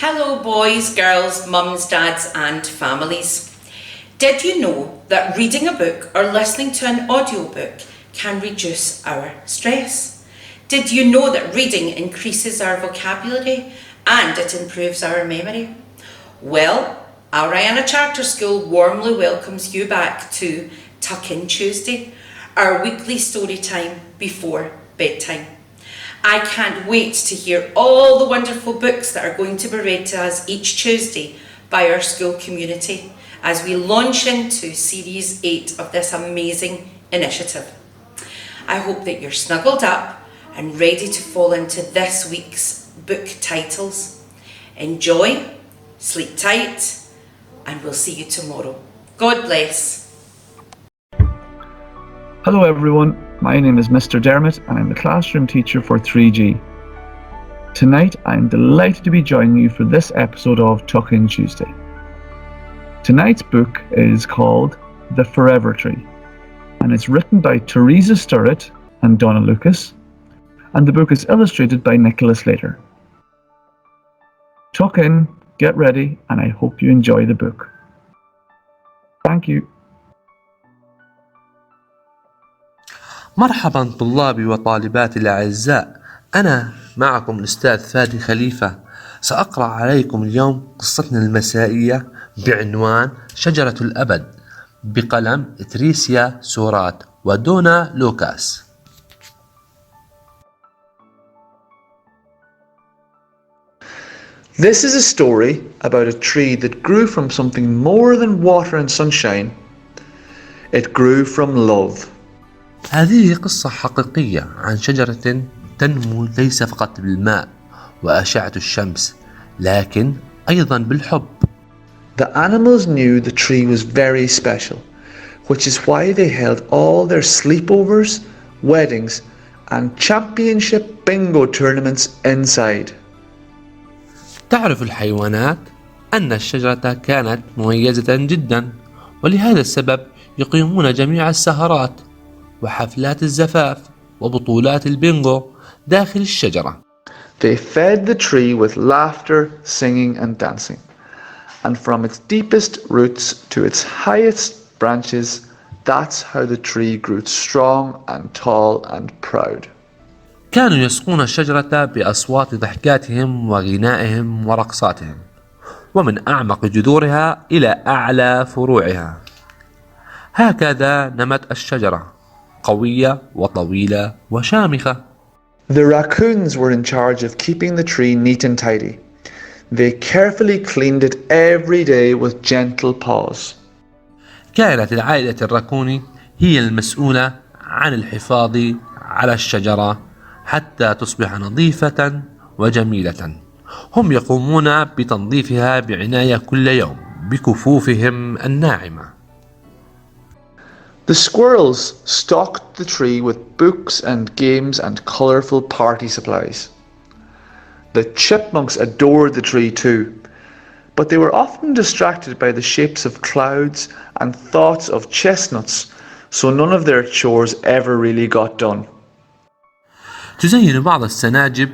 Hello boys, girls, mums, dads and families. Did you know that reading a book or listening to an audiobook can reduce our stress? Did you know that reading increases our vocabulary and it improves our memory? Well, our Rayana Charter School warmly welcomes you back to Tuck In Tuesday, our weekly story time before bedtime. I can't wait to hear all the wonderful books that are going to be read to us each Tuesday by our school community as we launch into Series 8 of this amazing initiative. I hope that you're snuggled up and ready to fall into this week's book titles. Enjoy, sleep tight, and we'll see you tomorrow. God bless. Hello everyone, my name is Mr. Dermot and I'm the classroom teacher for 3G. Tonight I'm delighted to be joining you for this episode of Tuck In Tuesday. Tonight's book is called The Forever Tree and it's written by Teresa Sturrett and Donna Lucas, and the book is illustrated by Nicholas Slater. Tuck in, get ready, and I hope you enjoy the book. Thank you. مرحبا طلابي وطالباتي الأعزاء، أنا معكم الأستاذ فادي خليفة. سأقرأ عليكم اليوم قصتنا المسائية بعنوان شجرة الأبد بقلم تريسيا سورات ودونا لوكاس. This is a story about a tree that grew from something more than water and sunshine. It grew from love. هذه قصة حقيقية عن شجرة تنمو ليس فقط بالماء وأشعة الشمس، لكن أيضا بالحب. The animals knew the tree was very special, which is why they held all their sleepovers, weddings, and championship bingo tournaments inside. تعرف الحيوانات أن الشجرة كانت مميزة جدا، ولهذا السبب يقيمون جميع السهرات وحفلات الزفاف وبطولات البينغو داخل الشجرة. They fed the tree with laughter, singing and dancing, and from its deepest roots to its highest branches, that's how the tree grew strong and tall and proud. كانوا يسقون الشجرة بأصوات ضحكاتهم وغنائهم ورقصاتهم، ومن أعمق جذورها إلى أعلى فروعها. هكذا نمت الشجرة، قوية وطويلة وشامخة. The raccoons were in charge of keeping the tree neat and tidy. They carefully cleaned it every day with gentle paws. كانت العائلة الراكوني هي المسؤولة عن الحفاظ على الشجرة حتى تصبح نظيفة وجميلة. هم يقومون بتنظيفها بعناية كل يوم بكفوفهم الناعمة. The squirrels stocked the tree with books and games and colourful party supplies. The chipmunks adored the tree too, but they were often distracted by the shapes of clouds and thoughts of chestnuts, so none of their chores ever really got done. تزين بعض السناجب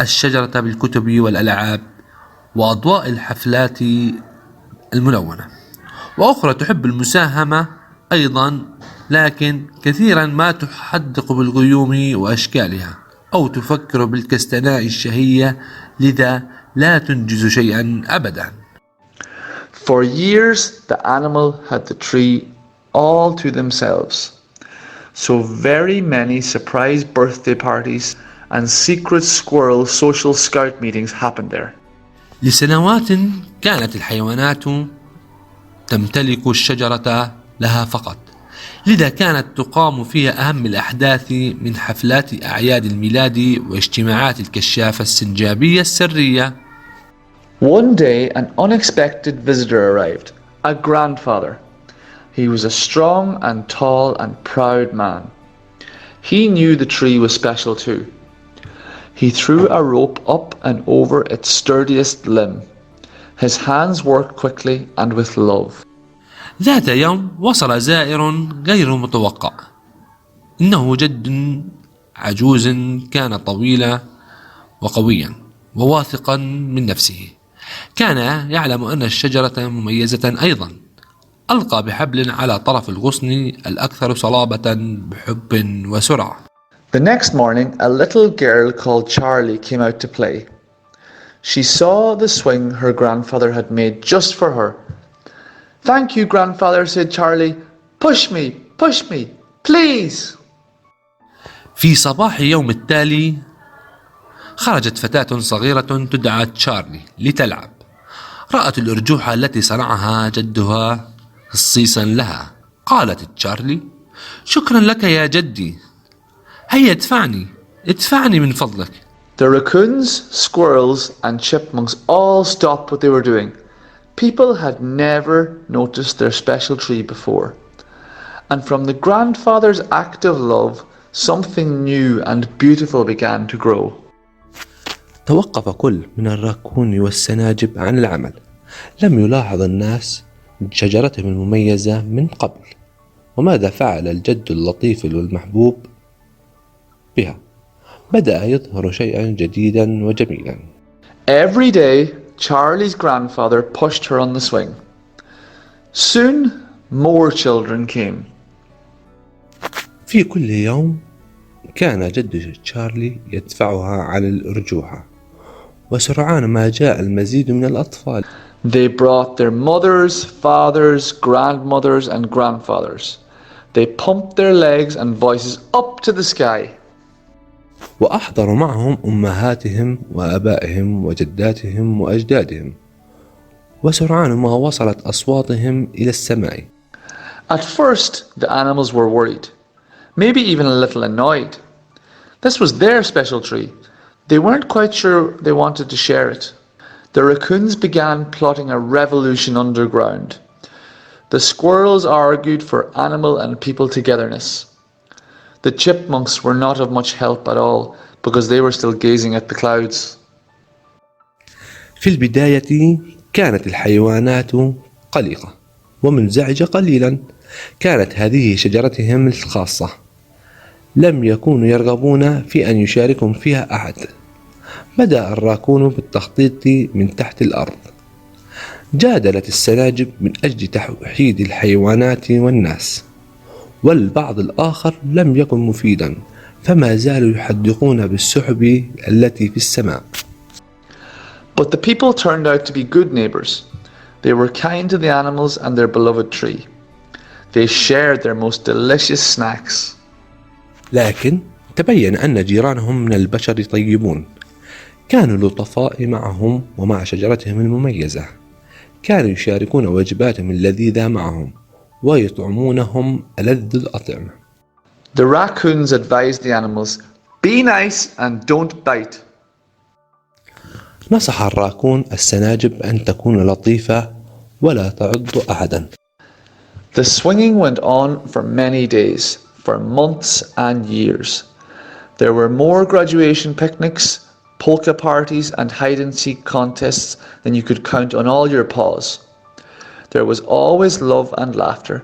الشجرة بالكتب والألعاب وأضواء الحفلات الملونة، وأخرى تحب المساهمة أيضا، لكن كثيرا ما تحدق بالغيوم وأشكالها أو تفكر بالكستناء الشهية، لذا لا تنجز شيئا أبدا. For years the animal had the tree all to themselves. So very many surprise birthday parties and secret squirrel social scout meetings happened there. لسنوات كانت الحيوانات تمتلك الشجرة لها فقط، لذا كانت تقام فيها أهم الأحداث من حفلات أعياد الميلاد واجتماعات الكشافة السنجابية السرية. One day an unexpected visitor arrived, a grandfather. He was a strong and tall and proud man. He knew the tree was special too. He threw a rope up and over its sturdiest limb. His hands worked quickly and with love. ذات يوم وصل زائر غير متوقع. إنه جد عجوز كان طويلا وقويا وواثقا من نفسه. كان يعلم أن الشجرة مميزة أيضا. ألقى بحبل على طرف الغصن الأكثر صلابة بحب وسرعة. The next morning, a little girl called Charlie came out to play. She saw the swing her grandfather had made just for her. "Thank you, grandfather," said Charlie. Push me, please." في صباح يوم التالي خرجت فتاة صغيرة تدعى تشارلي لتلعب. رأت الأرجوحة التي صنعها جدها خصيصا لها. قالت تشارلي: "شكرا لك يا جدي. هيا ادفعني من فضلك." The raccoons, squirrels, and chipmunks all stopped what they were doing. People had never noticed their special tree before. And from the grandfather's act of love, something new and beautiful began to grow. توقف كل من الراكون والسناجب عن العمل. لم يلاحظ الناس شجرتهم المميزة من قبل. وماذا فعل الجد اللطيف والمحبوب بها؟ بدأ يظهر شيئا جديدا وجميلا. Every day, Charlie's grandfather pushed her on the swing. Soon, more children came. في كل يوم كان جد تشارلي يدفعها على الأرجوحة. وسرعان ما جاء المزيد من الأطفال. They brought their mothers, fathers, grandmothers, and grandfathers. They pumped their legs and voices up to the sky. وأحضروا معهم أمهاتهم وآبائهم وجداتهم وأجدادهم. وسرعان ما وصلت أصواتهم إلى السماء. At first, the animals were worried, maybe even a little annoyed. This was their special tree. They weren't quite sure they wanted to share it. The raccoons began plotting a revolution underground. The squirrels argued for animal and people togetherness. The chipmunks were not of much help at all because they were still gazing at the clouds. في البداية كانت الحيوانات قلقة ومنزعجة قليلا. كانت هذه شجرتهم الخاصة. لم يكونوا يرغبون في أن يشاركهم فيها أحد. بدأ الراكون بالتخطيط من تحت الأرض. جادلت السناجب من أجل توحيد الحيوانات والناس. والبعض الآخر لم يكن مفيدا. فما زالوا يحدقون بالسحب التي في السماء. But the people turned out to be good neighbours. They were kind to the animals and their beloved tree. They shared their most delicious snacks. لكن تبين أن جيرانهم من البشر طيبون. كانوا لطفاء معهم ومع شجرتهم المميزة. كانوا يشاركون وجباتهم اللذيذة معهم ويطعمونهم ألذ الأطعمة. The raccoons advised the animals, "Be nice and don't bite." نصح الراكون السناجب أن تكون لطيفة ولا تعض أحدا. The swinging went on for many days, for months and years. There were more graduation picnics, polka parties and hide-and-seek contests than you could count on all your paws. There was always love and laughter,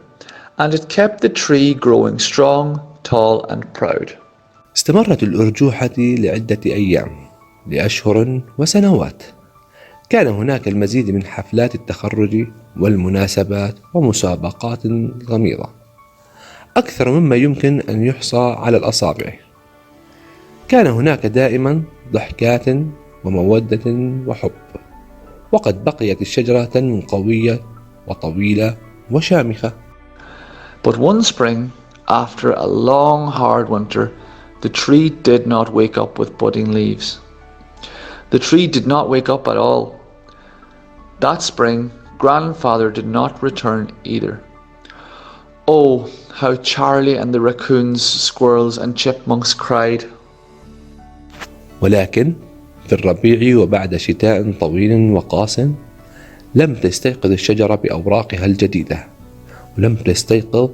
and it kept the tree growing strong, tall and proud. استمرت الأرجوحة لعدة أيام، لأشهر وسنوات. كان هناك المزيد من حفلات التخرج والمناسبات ومسابقات غميضة، أكثر مما يمكن أن يحصى على الأصابع. كان هناك دائما ضحكات ومودة وحب. وقد بقيت الشجرة تنمو قوية وطويلة وشامخة. But one spring, after a long hard winter, the tree did not wake up with budding leaves. The tree did not wake up at all. That spring, grandfather did not return either. Oh, how Charlie and the raccoons, squirrels and chipmunks cried. ولكن في الربيع وبعد شتاء طويل وقاس، لم تستيقظ الشجرة بأوراقها الجديدة، ولم تستيقظ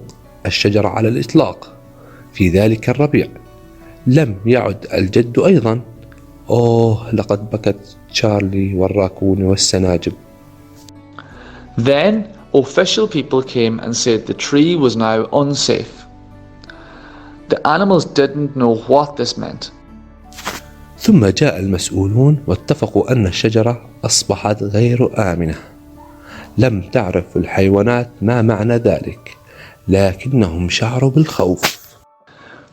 الشجرة على الإطلاق. في ذلك الربيع لم يعد الجد أيضا. أوه، لقد بكت تشارلي والراكون والسناجب. Then official people came and said the tree was now unsafe. The animals didn't know what this meant. ثم جاء المسؤولون واتفقوا أن الشجرة أصبحت غير آمنة. لم تعرف الحيوانات ما معنى ذلك، لكنهم شعروا بالخوف.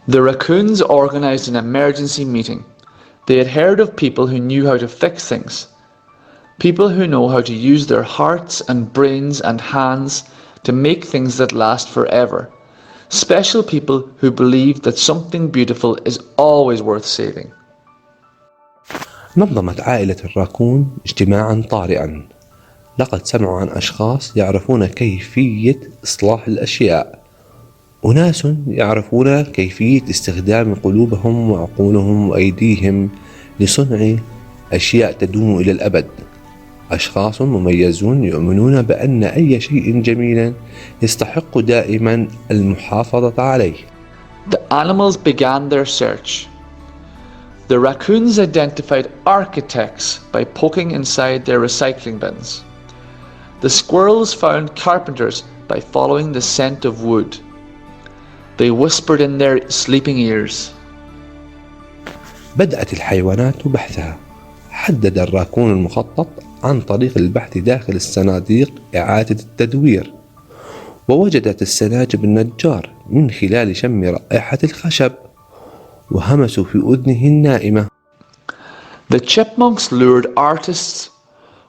The raccoons organized an emergency meeting. They had heard of people who knew how to fix things. People who know how to use their hearts and brains and hands to make things that last forever. Special people who believe that something beautiful is always worth saving. نظمت عائلة الراكون اجتماعا طارئا. لقد سمعوا عن أشخاص يعرفون كيفية إصلاح الأشياء، أناس يعرفون كيفية استخدام قلوبهم وعقولهم وأيديهم لصنع أشياء تدوم إلى الأبد. أشخاص مميزون يؤمنون بأن أي شيء جميل يستحق دائما المحافظة عليه. The animals began their search. The raccoons identified architects by poking inside their recycling bins. The squirrels found carpenters by following the scent of wood. They whispered in their sleeping ears. بدأت الحيوانات بحثها. حدد الراكون المخطط عن طريق البحث داخل الصناديق إعادة التدوير، ووجدت السناجب النجار من خلال شم رائحة الخشب، وهمسوا في أذنه النائمة. The chipmunks lured artists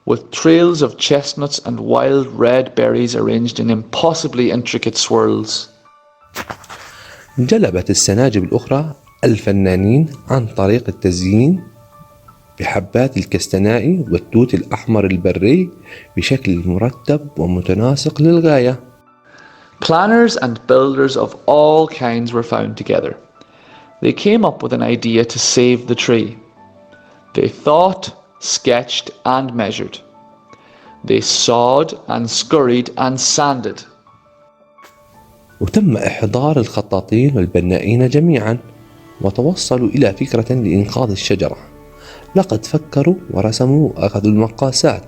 with trails of chestnuts and wild red berries arranged in impossibly intricate swirls. جلبت السناجب الأخرى الفنانين عن طريق التزيين بحبات الكستناء والتوت الأحمر البري بشكل مرتب ومتناسق للغاية. Planners and builders of all kinds were found together. They came up with an idea to save the tree. They thought, sketched and measured. They sawed and scurried and sanded. وتم إحضار الخطاطين والبنائين جميعا، وتوصلوا إلى فكرة لإنقاذ الشجرة. لقد فكروا ورسموا وأخذوا المقاسات.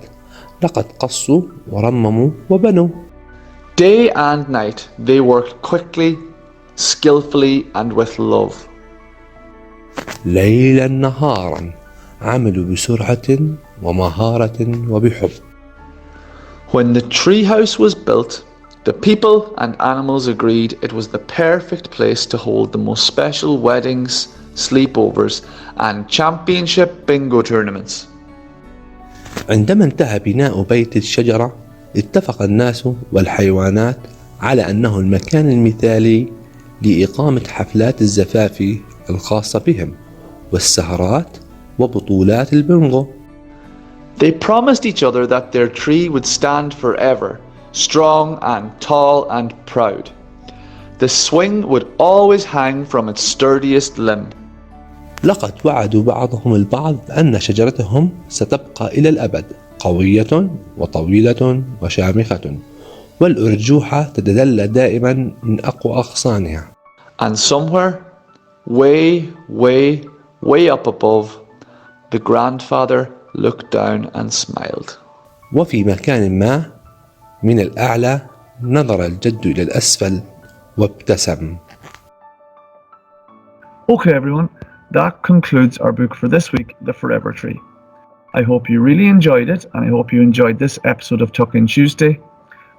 لقد قصوا ورمموا وبنوا. Day and night they worked quickly, skillfully and with love. ليلا نهارا عملوا بسرعة ومهارة وبحب. When the tree house was built, the people and animals agreed it was the perfect place to hold the most special weddings, sleepovers and championship bingo tournaments. عندما انتهى بناء بيت الشجرة، اتفق الناس والحيوانات على أنه المكان المثالي لإقامة حفلات الزفاف الخاصة بهم والسهرات وبطولات البنغو. They promised each other that their tree would stand forever, strong and tall and proud. The swing would always hang from its sturdiest limb. لقد وعدوا بعضهم البعض أن شجرتهم ستبقى إلى الأبد قوية وطويلة وشامخة، والأرجوحة تتدلى دائما من أقوى أغصانها. And somewhere, way up above, the grandfather looked down and smiled. وفي مكان ما من الأعلى نظر الجد إلى الأسفل وابتسم. Okay everyone, that concludes our book for this week, The Forever Tree. I hope you really enjoyed it, and I hope you enjoyed this episode of Tuck In Tuesday.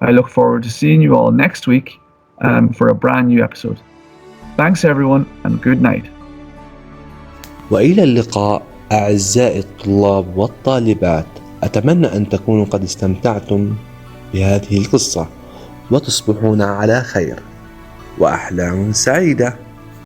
I look forward to seeing you all next week for a brand new episode. Thanks everyone, and good night. وإلى اللقاء أعزائي الطلاب والطالبات. أتمنى أن تكونوا قد استمتعتم بهذه القصة وتصبحون على خير وأحلام سعيدة.